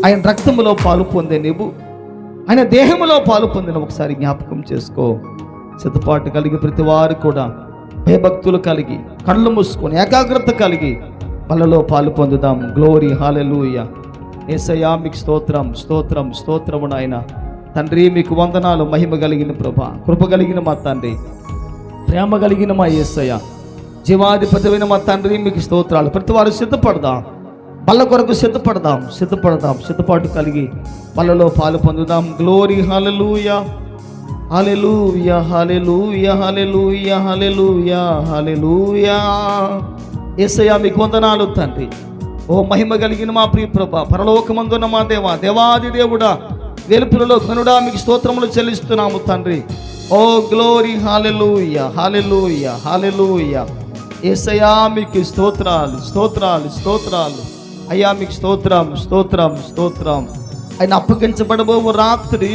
ఆయన రక్తములో పాలు పొందే నీవు, ఆయన దేహములో పాలు పొందిన ఒకసారి జ్ఞాపకం చేసుకో. సిద్ధపాటు కలిగి ప్రతి వారు కూడా భయభక్తులు కలిగి కళ్ళు మూసుకొని ఏకాగ్రత కలిగి వాళ్ళలో పాలు పొందుదాం. గ్లోరీ, హల్లెలూయా. యేసయ్యా మీకు స్తోత్రం, స్తోత్రం, స్తోత్రము నాయన. తండ్రి మీకు వందనాలు. మహిమ కలిగిన ప్రభా, కృప కలిగిన మా తండ్రి, ప్రేమ కలిగిన మా యేసయ్య, జీవాధిపతిమైన మా తండ్రి మీకు స్తోత్రాలు. ప్రతి వారు సిద్ధపడదాం, బల్ల కొరకు సిద్ధపడదాం, సిద్ధపాటు కలిగి బల్లలో పాలు పొందుదాం. గ్లోరీ, హల్లెలూయా, హల్లెలూయా, హల్లెలూయా, హల్లెలూయా, హల్లెలూయా, హల్లెలూయా. యేసయ్యా మీకు వందనాలు తండ్రి. ఓ మహిమ కలిగిన మా ప్రియ ప్రభా, పరలోకమందున్న మా దేవా, దేవాది దేవుడా, వెలుపులలో ఘనుడా మీకు స్తోత్రములు చెల్లిస్తున్నాము తండ్రి. ఓ గ్లోరీ, హల్లెలూయా, హల్లెలూయా, హల్లెలూయా. యేసయ్యా మీకు స్తోత్రాలు, స్తోత్రాలు, స్తోత్రాలు. అయ్యా మీకు స్తోత్రం, స్తోత్రం, స్తోత్రం. ఆయన అప్పగించబడబో రాత్రి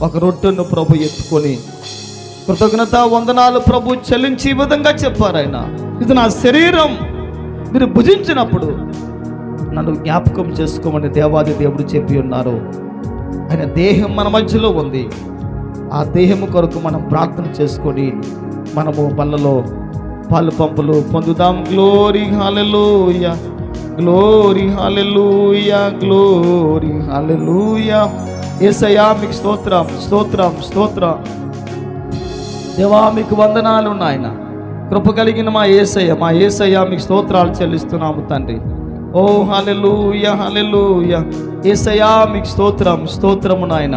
ఒక రొట్టెను ప్రభు ఎత్తుకొని కృతజ్ఞత వందనాలు ప్రభు చెల్లించి ఈ విధంగా చెప్పారు ఆయన, ఇది నా శరీరం, మీరు భుజించినప్పుడు నన్ను జ్ఞాపకం చేసుకోమని దేవాది దేవుడు చెప్పి ఉన్నారు. ఆయన దేహం మన మధ్యలో ఉంది. ఆ దేహము కొరకు మనం ప్రార్థన చేసుకొని మనము బల్లలో పాలు పంపులు పొందుదాం. గ్లోరీ, హల్లెలూయా, గ్లోరీ, హల్లెలూయా, గ్లోరీ, హల్లెలూయా. యేసయ్యా మీకు స్తోత్రం, స్తోత్రం, స్తోత్రం. దేవా మీకు వందనాలు నాయన. కృప కలిగిన మా యేసయ్య మీకు స్తోత్రాలు చెల్లిస్తున్నాము తండ్రి. ఓ హల్లెలూయా, హల్లెలూయా. యేసయ్యా మీకు స్తోత్రం, స్తోత్రము నాయన.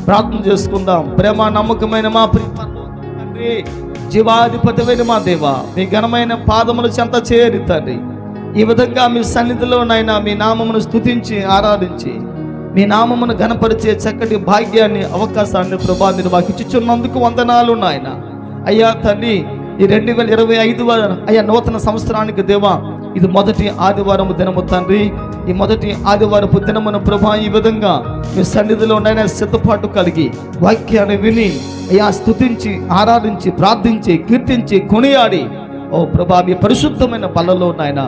ప్రార్థన చేసుకుందాం. ప్రేమ నమ్మకమైన మా ప్రియ తండ్రి, జీవాధిపతివైన మా దేవా, మీ ఘనమైన పాదముల చెంత చేరి తండ్రి, ఈ విధంగా మీ సన్నిధిలో నాయన మీ నామమును స్తుతించి ఆరాధించి మీ నామమును ఘనపరిచే చక్కటి భాగ్యాన్ని, అవకాశాన్ని ప్రభా మీరు మాకు ఇచ్చిచున్నందుకు వందనాలు నాయన. అయ్యా తండ్రి, ఈ 2025 అయ్యా నూతన సంవత్సరానికి దేవా, ఇది మొదటి ఆదివారము దినము తండ్రి. ఈ మొదటి ఆదివారపు దినమున ప్రభా ఈ విధంగా మీ సన్నిధిలో నైనా సిద్ధపాటు కలిగి వాక్యాన్ని విని అయ్యా స్తుతించి ఆరాధించి ప్రార్థించి కీర్తించి కొనియాడి ఓ ప్రభా మీ పరిశుద్ధమైన బల్లలో నాయన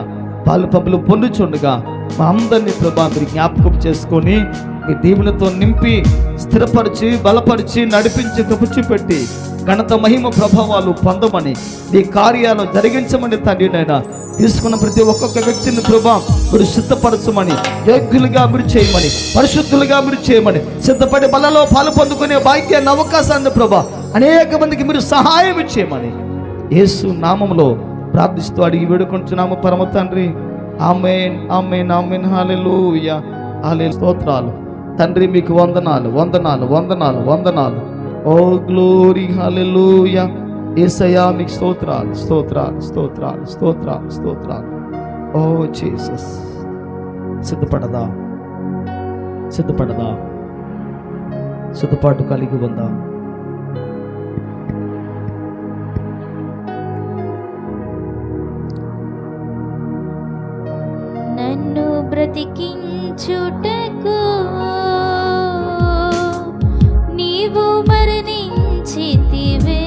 పాలు పంపులు పొందుచుండగా మా అందరినీ ప్రభా మీరు జ్ఞాపకం చేసుకొని మీ దీవులతో నింపి స్థిరపరిచి బలపరిచి నడిపించి కపుచ్చిపెట్టి ఘనత మహిమ ప్రభావాలు పొందమని మీ కార్యాలు జరిగించమని తండ్రి నాయన. తీసుకున్న ప్రతి ఒక్కొక్క వ్యక్తిని ప్రభా మీరు సిద్ధపరచమని, యోగ్యులుగా మీరు చేయమని, పరిశుద్ధులుగా మీరు చేయమని, సిద్ధపడి బలలో పాలు పొందుకునే భాగ్యాన్ని, అవకాశాన్ని ప్రభా అనేక మందికి మీరు సహాయం చేయమని యేసు నామములో ప్రార్థిస్తూ అడిగి వేడుకుంటున్నాము పరమ తండ్రి. ఆమేన్, ఆమేన్, ఆమేన్. హల్లెలూయా, హల్లెలూయా. స్తోత్రాలు తండ్రి, మీకు వందనాలు, వందనాలు, వందనాలు, వందనాలు. ఓ గ్లోరీ, హల్లెలూయా. యేసయ్యా మీకు స్తోత్రాలు, స్తోత్రాలు, స్తోత్రాలు, స్తోత్రాలు, స్తోత్రాలు. ఓ జీసస్. సిద్ధపడదా, సిద్ధపడదా, సిద్ధపాటు కలిగి ఉందా. నన్ను బ్రతికించుటకు నీవు మరణించితివే,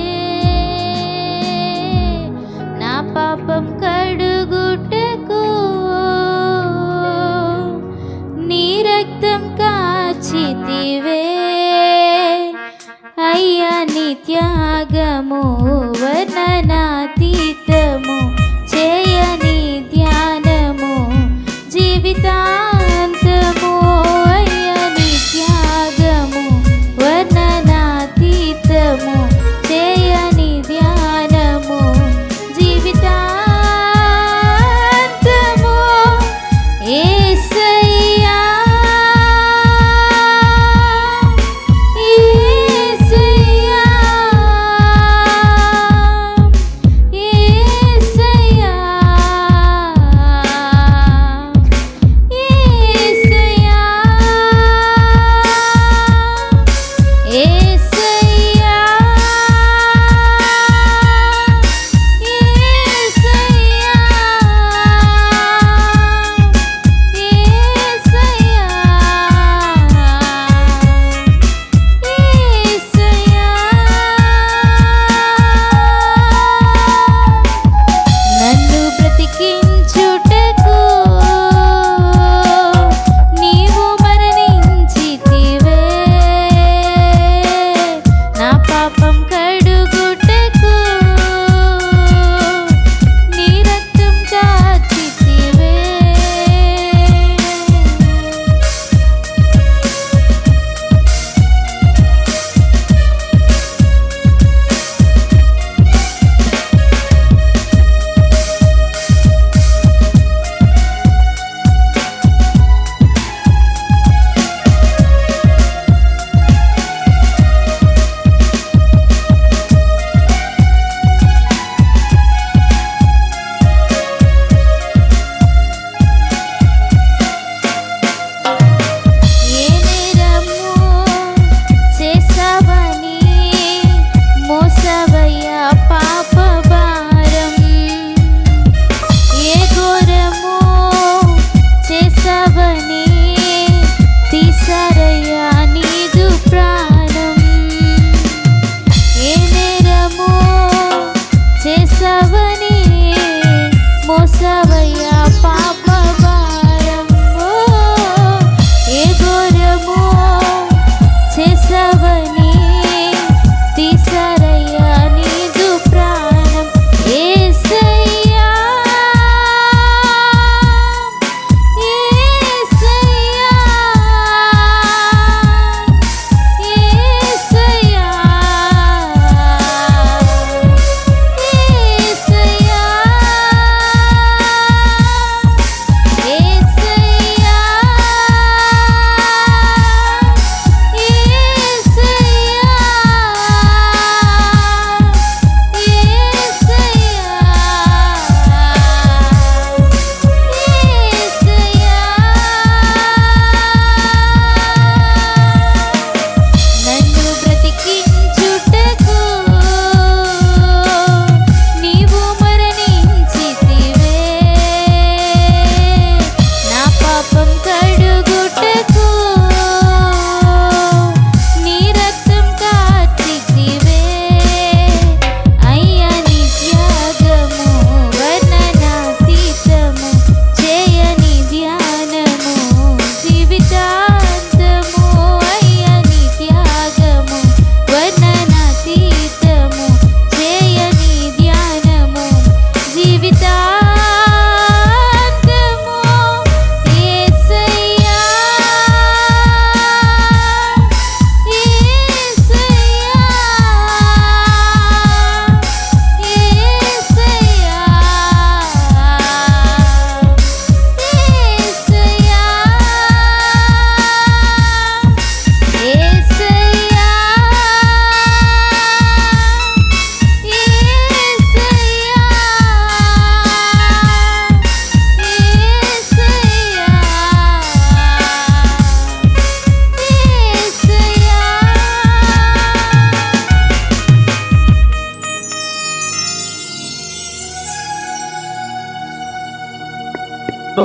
నా పాపం కడుగుటకు నీ రక్తం కాచితివే. అయ్యా నీ త్యాగము వర్ణనాతీతము, చేయని ధ్యానము జీవితాంతము. అయ్యా నీ త్యాగము వర్ణనాతీతము, చేయని ధ్యానము జీవితాంతము. యేసయ్యా, యేసయ్యా,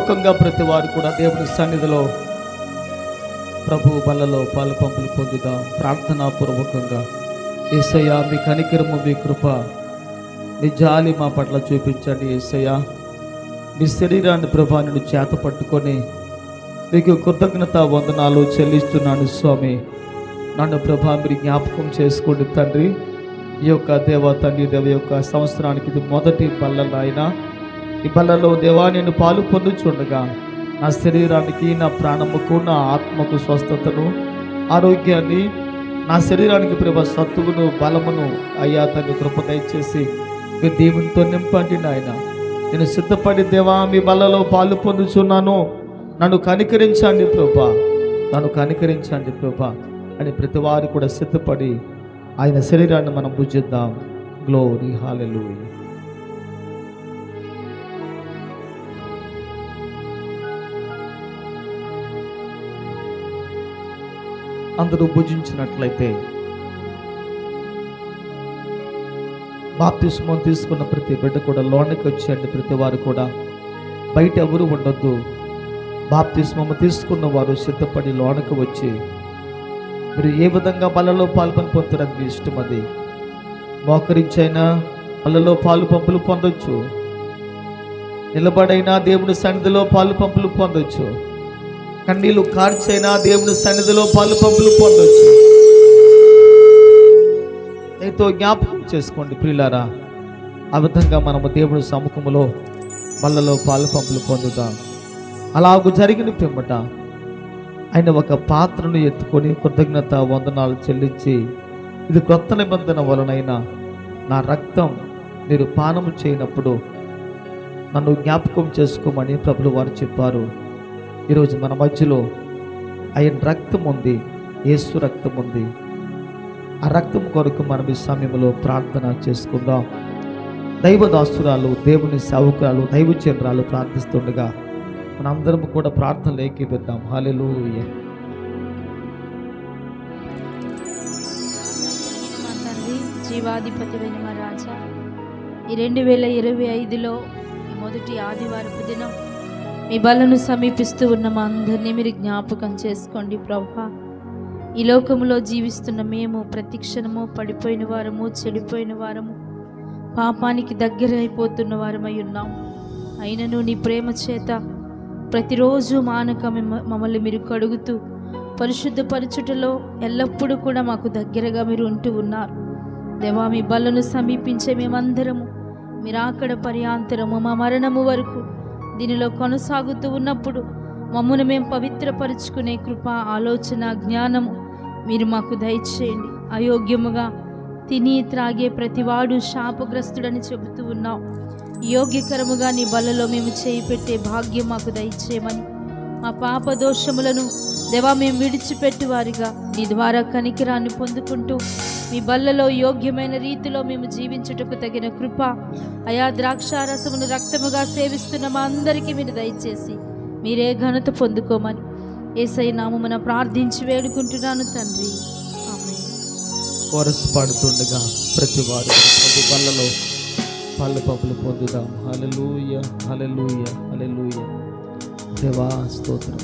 పూర్వకంగా ప్రతి వారు కూడా దేవుని సన్నిధిలో ప్రభు బలలో పాలు పంపులు పొందుదాం. ప్రార్థనా పూర్వకంగా యేసయ్యా, మీ కనికరము, మీ కృప, మీ జాలి మా పట్ల చూపించండి. యేసయ్యా, మీ శరీరాన్ని ప్రభా నేను చేత పట్టుకొని మీకు కృతజ్ఞత వందనాలు చెల్లిస్తున్నాను స్వామి. నన్ను ప్రభా మీరు జ్ఞాపకం చేసుకోండి తండ్రి. ఈ యొక్క దేవ తండ్రి దేవ యొక్క సంవత్సరానికి ఇది మొదటి బల్ల అయినా ఈ బల్లలో దేవా నేను పాలు పొందుచుండగా నా శరీరానికి, నా ప్రాణముకు, నా ఆత్మకు స్వస్థతను, ఆరోగ్యాన్ని, నా శరీరానికి ప్రభా సత్తువును, బలమును అయ్యా తండ్రి కృప దయచేసి మీ దేవునితో నింపండి నాయన. నేను సిద్ధపడి దేవా మీ బల్లలో పాలు పొందుచున్నాను, నన్ను కనికరించండి ప్రభా, నన్ను కనికరించండి ప్రభా అని ప్రతి వారు కూడా సిద్ధపడి ఆయన శరీరాన్ని మనం భుజిద్దాం. గ్లోరీ, హల్లెలూయా. అందరూ భుజించినట్లయితే బాప్తిస్మం తీసుకున్న ప్రతి బిడ్డ కూడా లోనికి వచ్చేయండి. ప్రతి వారు కూడా బయట ఎవరు ఉండొద్దు. బాప్తిస్మము తీసుకున్న వారు సిద్ధపడి లోనికి వచ్చి మీరు ఏ విధంగా బలలో పాలు పొందుతారని మీ ఇష్టం. అది మోకరించైనా బలలో పాలు పంపులు పొందొచ్చు, నిలబడైనా దేవుని సన్నిధిలో పాలు పంపులు పొందొచ్చు, కన్నీళ్లు కార్చైనా దేవుని సన్నిధిలో పాలు పంపులు పొందొచ్చు. నీతో జ్ఞాపకం చేసుకోండి ప్రియులారా. ఆ విధంగా మనము దేవుని సముఖములో బలలో పాలు పంపులు పొందుదాం. అలాగూ జరిగిన పిమ్మట ఆయన ఒక పాత్రను ఎత్తుకొని కృతజ్ఞత వందనాలు చెల్లించి, ఇది క్రొత్త నిబంధన వలనైనా నా రక్తం మీరు పానము చేయనప్పుడు నన్ను జ్ఞాపకం చేసుకోమని ప్రభులు వారు చెప్పారు. ఈరోజు మన మధ్యలో ఆయన రక్తం ఉంది, యేసు రక్తం ఉంది. ఆ రక్తం కొరకు మనం ఈ సమయంలో ప్రార్థన చేసుకుందాం. దైవదాసురాలు, దేవుని సేవకురాలు, దైవచంద్రాలు ప్రార్థిస్తుండగా మనందరం కూడా ప్రార్థనలు ఏకీపిద్దాం. హల్లెలూయా. మా తండ్రి, జీవాధిపతివైన మా రాజా, ఈ 2025లో ఈ మొదటి ఆదివారపు దినం మీ బలను సమీపిస్తూ ఉన్న మా అందరినీ మీరు జ్ఞాపకం చేసుకోండి ప్రభా. ఈ లోకంలో జీవిస్తున్న మేము ప్రతి క్షణము పడిపోయిన వారము, చెడిపోయిన వారము, పాపానికి దగ్గర అయిపోతున్న వారమై ఉన్నాం. అయినను నీ ప్రేమ చేత ప్రతిరోజు మానక మమ్మల్ని మీరు కడుగుతూ పరిశుద్ధపరచుటలో ఎల్లప్పుడూ కూడా మాకు దగ్గరగా మీరు ఉంటూ ఉన్నారు. దేవా, మీ బలను సమీపించే మేమందరము మీరు అక్కడ పర్యాంతరము మా మరణము వరకు దీనిలో కొనసాగుతూ ఉన్నప్పుడు మమ్మను మేము పవిత్రపరుచుకునే కృప, ఆలోచన, జ్ఞానము మీరు మాకు దయచేయండి. అయోగ్యముగా తిని త్రాగే ప్రతివాడు శాపగ్రస్తుడని చెబుతూ ఉన్నాం. యోగ్యకరముగా నీ బలలో మేము చేయి పెట్టే భాగ్యం మాకు దయచేయమని, మా పాప దోషములను దేవా మేము విడిచిపెట్టువారిగా నీ ద్వారా కనికరాన్ని పొందుకుంటూ మీ బల్లలో యోగ్యమైన రీతిలో మేము జీవించుటకు తగిన కృప, అయా ద్రాక్షారసమును రక్తముగా సేవిస్తున్న మా అందరికీ మీరు దయచేసి మీరే ఘనత పొందుకోమని యేసయ్య నామమున ప్రార్థించి వేడుకుంటున్నాను తండ్రి, ఆమేన్. కోరస్ పాడుతుండగా ప్రతి వారు ప్రతి బల్లలో పాలు పంపులు పొందుదాం. హల్లెలూయా, హల్లెలూయా, హల్లెలూయా. దేవా స్తోత్రం.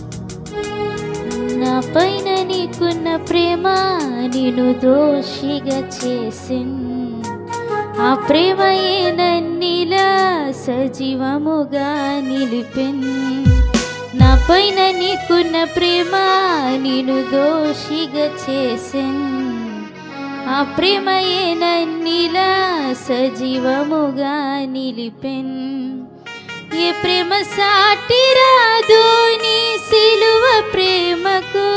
నా పైన నీకున్న ప్రేమ నిన్ను దోషిగా చేసిన్, ఆ ప్రేమయే నన్నిలా సజీవముగా నిలిపెన్. నా పైన నీకున్న ప్రేమ నిన్ను దోషిగా చేసిన్, ఆ ప్రేమయే నన్నిలా సజీవముగా నిలిపెన్. ఏ ప్రేమ సాటి రాదు నీ సిలువ ప్రేమకు,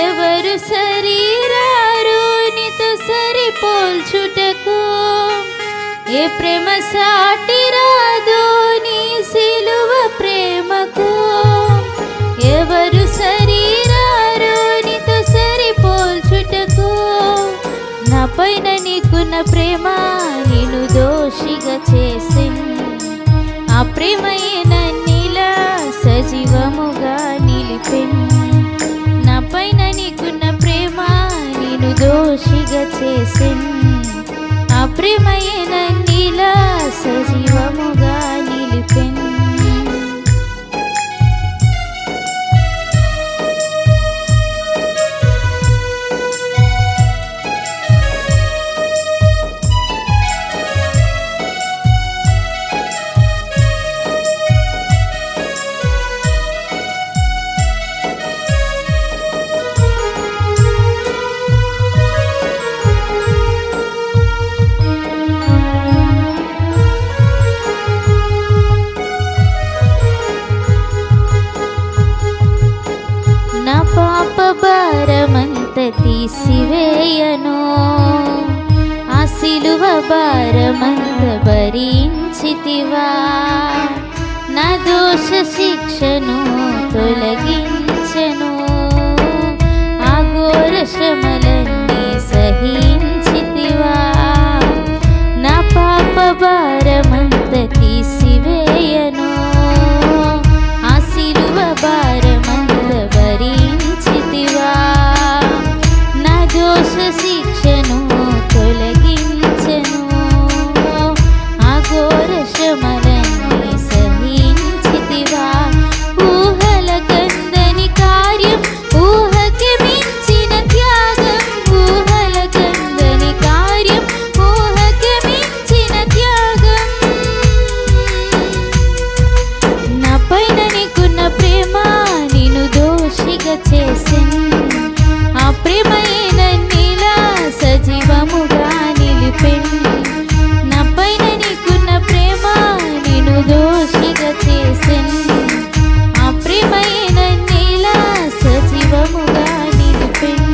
ఎవరు సరిరారు నీతో సరిపోల్చుటకు. ఏ ప్రేమ సాటి రాదు నీ సిలువ ప్రేమకు, ఎవరు సరిరారు నీతో సరిపోల్చుటకు. నా పైన నీకున్న ప్రేమ నిన్ను దోషిగా చేసింది, ఆ ప్రేమయే నన్నిలా సజీవముగా నిలిపెన్. నా పైన నీకున్న ప్రేమ నిన్ను దోషిగా చేసిన్, ఆ ప్రేమయే నన్నిలా సజీవముగా నిలిపెన్. భారమంత తీసివేయను, ఆ సిలువ భారమంత భరించితివా, నా దోష శిక్షను తొలగించెను, ఆ ఘోర శ్రమలన్నీ సహించితివా, నా పాప భారమంత తీసివేయను, ఆ సిలువ భారమంత భరించితివా, నా దోష శిక్షను తొలగించెను, ఆ ఘోర శ్రమలన్నీ సహించితివా. ఊహల కందని కార్యం, ఊహకి మించిన త్యాగం, ఊహల కందని కార్యం, ఊహకి మించిన త్యాగం, నా పైన నీకున్న ప్రేమ నిన్ను దోషిగా చేసెను, ఆ ప్రేమయే నన్నిలా సజీవముగా నిలిపెను, నా పైన నీకున్న ప్రేమ నిన్ను దోషిగా చేసెను, ఆ ప్రేమయే నన్నిలా సజీవముగా నిలిపెను.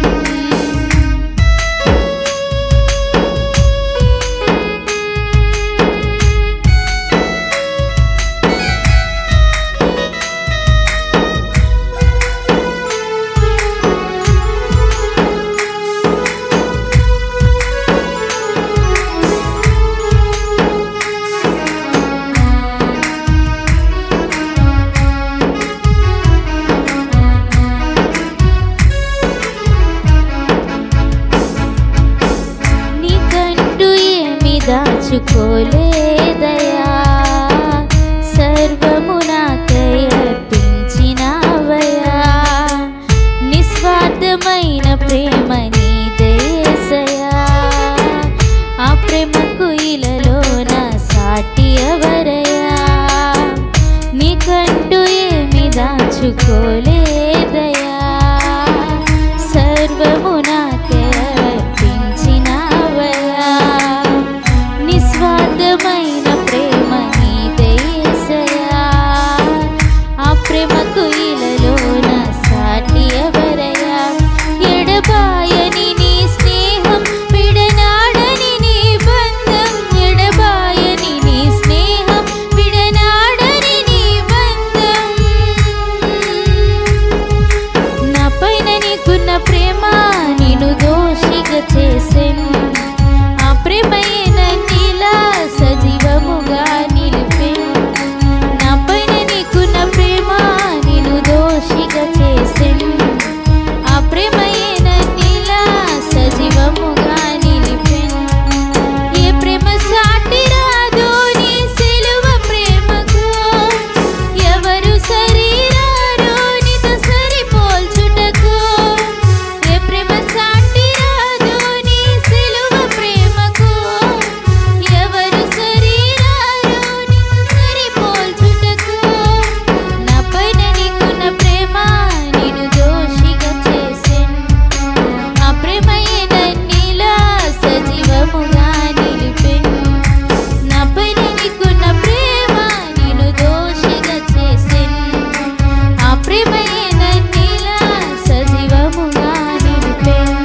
నీకంటూ ఏమి దాచుకోలేదయా, సర్వము నాకై అర్పించినావయా, నిస్వార్థమైన ప్రేమ నీదేసయా, ఆ ప్రేమకు ఇలలో నా సాటి ఎవరయ్యా, నీకంటూ ఏమి దాచుకోలేదయా, సర్వము నాకై అర్పించినావయా, నిస్వార్థమైన ప్రేమ నీదేసయా, ఆ ప్రేమకు ఇలలో నా సాటి ఎవరయ్యా, ఎడబాయని నీ స్నేహం, విడనాడని నీ బంధం, ఎడబాయని నీ స్నేహం, విడనాడని నీ బంధం, నా పైన నీకున్న ప్రేమ నిన్ను దోషిగా చేసెను, ఆ ప్రేమయే నన్నిలా సజీవముగా నిలిపెను, నా పైన నీకున్న ప్రేమ నిన్ను దోషిగా చేసెను, ఆ ప్రేమయే నన్నిలా సజీవముగా నిలిపెను. ఏ ప్రేమ సాటి రాదో నీ సిలువ ప్రేమకు, ఎవరు శరీరారో నీతో సరిపోల్చుటకు, ఏ ప్రేమ సాటి రాదో నీ సిలువ ప్రేమకు, ఎవరు శరీరారో నీతో సరిపోల్చుటకు, నా పైన నీకున్న ప్రేమ నిన్ను దోషిగా చేసెను, ఆ ప్రేమయే నన్నిలా సజీవముగా నిలిపెను, నా పైన నీకున్న ప్రేమ నిన్ను దోషిగా చేసెను, ఆ ప్రేమయే నన్నిలా సజీవముగా నిలిపెను.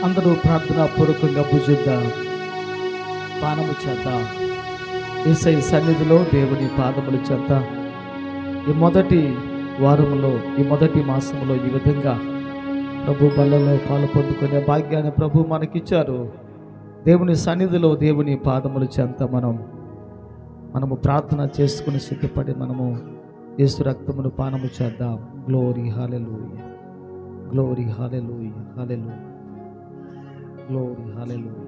అందరూ ప్రార్థనా పూర్వకంగా భుజిద్దాం, పానము చేద్దాం. యేసయ్య సన్నిధిలో దేవుని పాదముల చెంత ఈ మొదటి వారములో, ఈ మొదటి మాసములో ఈ విధంగా ప్రభు బల్లలో పాలు పొందుకునే భాగ్యాన్ని ప్రభు మనకిచ్చారు. దేవుని సన్నిధిలో దేవుని పాదముల చెంత మనము ప్రార్థన చేసుకుని సిద్ధపడి మనము యేసు రక్తమును పానము చేద్దాం. Glory hallelujah, glory hallelujah, hallelujah, glory hallelujah.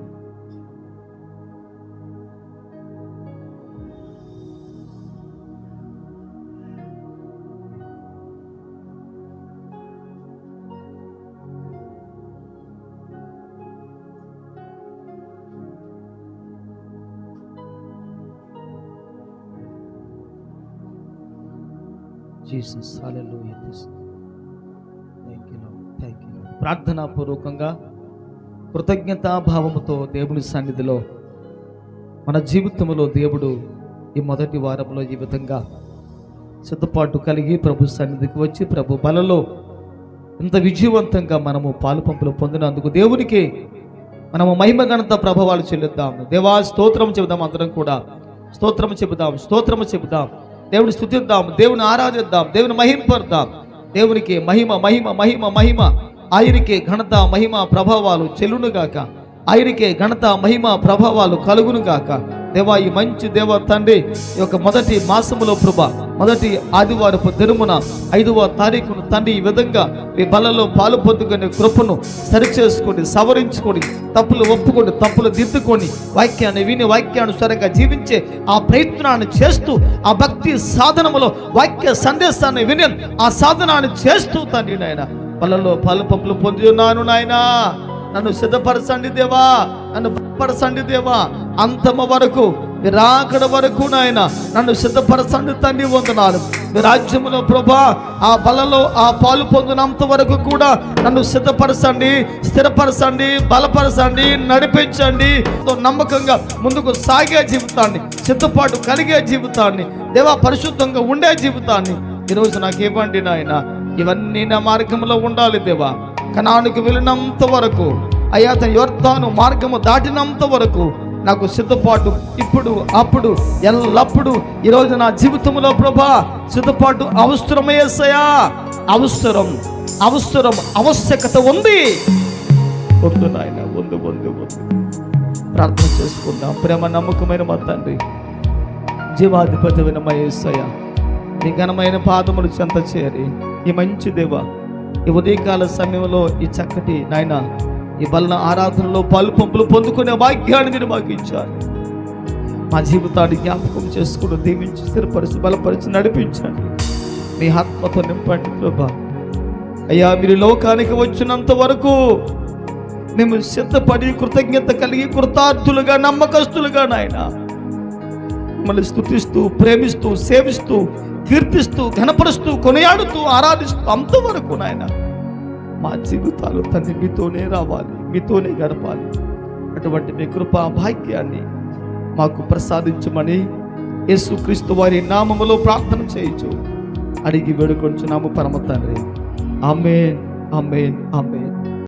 Jesus hallelujah. Thank you lord, thank you lord. ప్రార్థనా పూర్వకంగా కృతజ్ఞతాభావముతో దేవుని సన్నిధిలో మన జీవితంలో దేవుడు ఈ మొదటి వారంలో ఈ విధంగా సిద్ధపాటు కలిగి ప్రభు సన్నిధికి వచ్చి ప్రభు బలలో ఇంత విజయవంతంగా మనము పాలు పంపులు పొందినందుకు దేవునికి మనము మహిమ ఘనత ప్రభావాలు చెల్లిద్దాం. దేవా స్తోత్రం చెబుదాం. అందరం కూడా స్తోత్రం చెబుదాం, స్తోత్రం చెబుదాం. దేవుని స్తుతిద్దాం, దేవుని ఆరాధిద్దాం, దేవుని మహింపడదాం. దేవునికి మహిమ మహిమ మహిమ మహిమ, ఆయనకే ఘనత మహిమ ప్రభావాలు చెల్లునుగాక, ఆయనకే ఘనత మహిమ ప్రభావాలు కలుగునుగాక. దేవా ఈ మంచి దేవ తండ్రి, ఈ యొక్క మొదటి మాసములో ప్రభా మొదటి ఆదివారపు దినమున 5వ తారీఖును తండ్రి ఈ విధంగా మీ బలలో పాలు పొందుకునే కృపను సరిచేసుకొని సవరించుకొని తప్పులు ఒప్పుకొని తప్పులు దిద్దుకొని వాక్యాన్ని విని వాక్యానుసారంగా జీవించే ఆ ప్రయత్నాన్ని చేస్తూ ఆ భక్తి సాధనములో వాక్య సందేశాన్ని విని ఆ సాధనాన్ని చేస్తూ తండ్రి నాయన బలలో పాలు పంపులు పొంది ఉన్నాను నాయన. నన్ను సిద్ధపరచండి దేవా, నన్ను బలపరచండి దేవా, అంతమ వరకు మీ రాకడ వరకు నాయన నన్ను సిద్ధపరచండి తండ్రి. వందనాలు. మీ రాజ్యములో ప్రభా ఆ బలలో ఆ పాలు పొందినంత వరకు కూడా నన్ను సిద్ధపరచండి, స్థిరపరచండి, బలపరచండి, నడిపించండి. నమ్మకంగా ముందుకు సాగే జీవితాన్ని, సిద్ధపాటు కలిగే జీవితాన్ని, దేవా పరిశుద్ధంగా ఉండే జీవితాన్ని ఈరోజు నాకు ఇవ్వండి నాయన. ఇవన్నీ నా మార్గంలో ఉండాలి దేవా. కనానుకు వెళ్ళినంత వరకు, అయ్యా తన యొర్దాను మార్గము దాటినంత వరకు నాకు సిద్ధపాటు ఇప్పుడు అప్పుడు ఎల్లప్పుడు ఈరోజు నా జీవితంలో ప్రభా సిద్ధపాటు అవసరమయ్యేసయా. అవసరం అవసరం ఆవశ్యకత ఉంది. వద్దు నాయన, వద్దు వద్దు వద్దు. ప్రార్థన చేసుకుందాం. ప్రేమ నమ్మకమైన మా తండ్రి, జీవాధిపతి వినమయ్యేసయా, నీ ఘనమైన పాదములు చెంత చేరి ఈ మంచి దేవ ఈ ఉదయకాల సమయంలో ఈ చక్కటి నాయన ఈ బలన ఆరాధనలో పాలు పంపులు పొందుకునే భాగ్యాన్ని మీరు మాకు ఇచ్చారు. మా జీవితాన్ని జ్ఞాపకం చేసుకుని దీవించి స్థిరపరిచి బలపరిచి నడిపించండి. మీ ఆత్మతో నింపండి ప్రభా. అయ్యా మీరు లోకానికి వచ్చినంత వరకు మేము సిద్ధపడి కృతజ్ఞత కలిగి కృతార్థులుగా నమ్మకస్తులుగా నాయన మిమ్మల్ని స్తుతిస్తూ ప్రేమిస్తూ సేవిస్తూ కీర్తిస్తూ ఘనపరుస్తూ కొనియాడుతూ ఆరాధిస్తూ అంతవరకు నాయన మా జీవితాలు తండ్రి మీతోనే రావాలి, మీతోనే గడపాలి. అటువంటి మీ కృపా భాగ్యాన్ని మాకు ప్రసాదించమని యేసుక్రీస్తు వారి నామములో ప్రార్థన చేయొచ్చు అడిగి వేడుకొంచున్నాము పరమ తండ్రి. ఆమేన్, ఆమేన్, ఆమేన్.